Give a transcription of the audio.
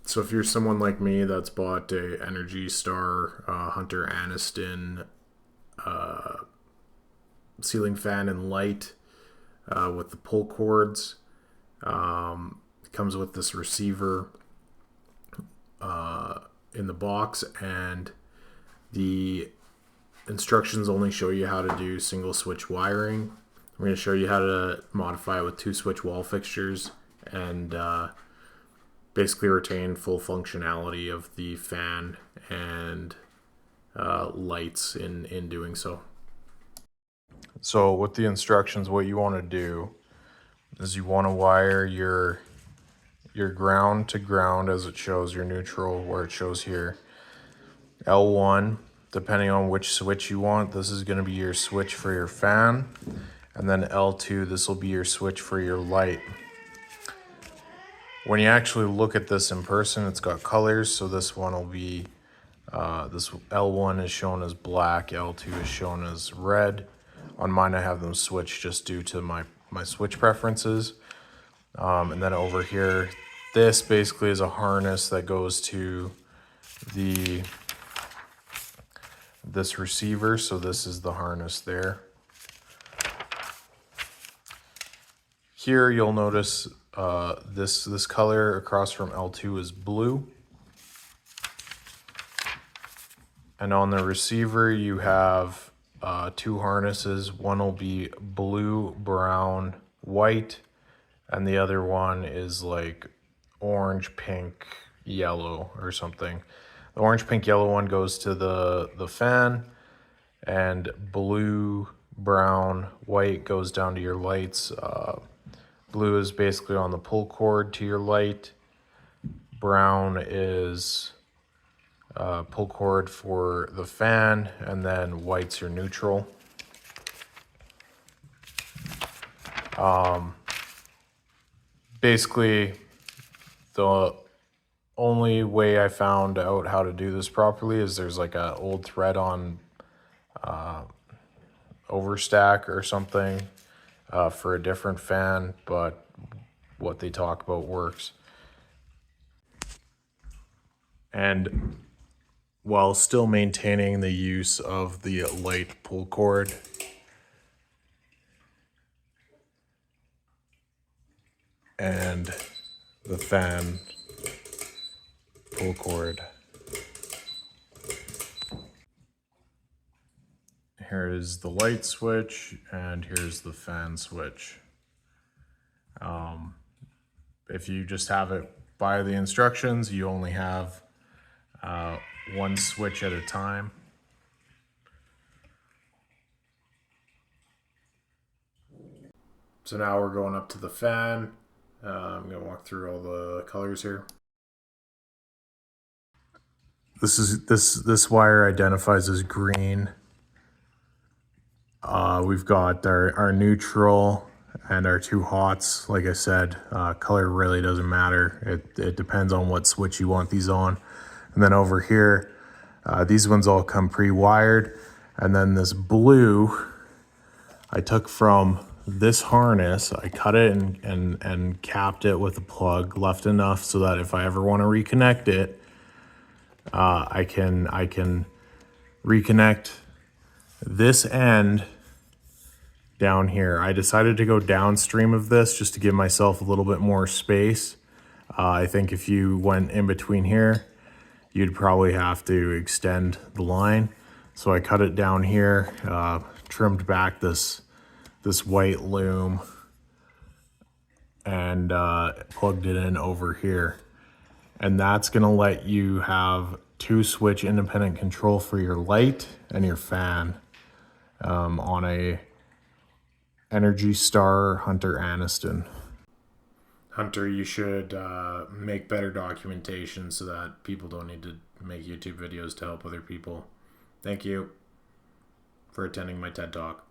So if you're someone like me that's bought a Energy Star Hunter Anisten ceiling fan and light with the pull cords, it comes with this receiver in the box, and the instructions only show you how to do single switch wiring. I'm going to show you how to modify it with 2 switch wall fixtures and basically retain full functionality of the fan and lights in doing so. So with the instructions, what you want to do is you want to wire your ground to ground, as it shows, your neutral where it shows here. L1, depending on which switch you want, this is going to be your switch for your fan. And then L2, this will be your switch for your light. When you actually look at this in person, it's got colors. So this one will be, this L1 is shown as black, L2 is shown as red. On mine, I have them switched just due to my switch preferences. And then over here, this basically is a harness that goes to this receiver. So this is the harness there. Here you'll notice this color across from L2 is blue. And on the receiver you have 2 harnesses. One will be blue, brown, white, and the other one is like orange, pink, yellow or something. The orange, pink, yellow one goes to the fan, and blue, brown, white goes down to your lights. Blue is basically on the pull cord to your light. Brown is pull cord for the fan, and then white's your neutral. Basically, the only way I found out how to do this properly is there's like an old thread on overstack or something for a different fan, but what they talk about works. And while still maintaining the use of the light pull cord, and the fan pull cord. Here is the light switch, and here's the fan switch. If you just have it by the instructions, you only have one switch at a time. So now we're going up to the fan. I'm going to walk through all the colors here. This wire identifies as green. We've got our neutral and our 2 hots. Like I said, color really doesn't matter. It depends on what switch you want these on. And then over here, these ones all come pre-wired. And then this blue, I took from this harness. I cut it and capped it with a plug, left enough so that if I ever want to reconnect it, I can reconnect this end down here. I decided to go downstream of this just to give myself a little bit more space. I think if you went in between here, you'd probably have to extend the line. So I cut it down here, trimmed back this white loom, and plugged it in over here. And that's gonna let you have 2 switch independent control for your light and your fan on a Energy Star Hunter Anisten. Hunter, you should make better documentation so that people don't need to make YouTube videos to help other people. Thank you for attending my TED Talk.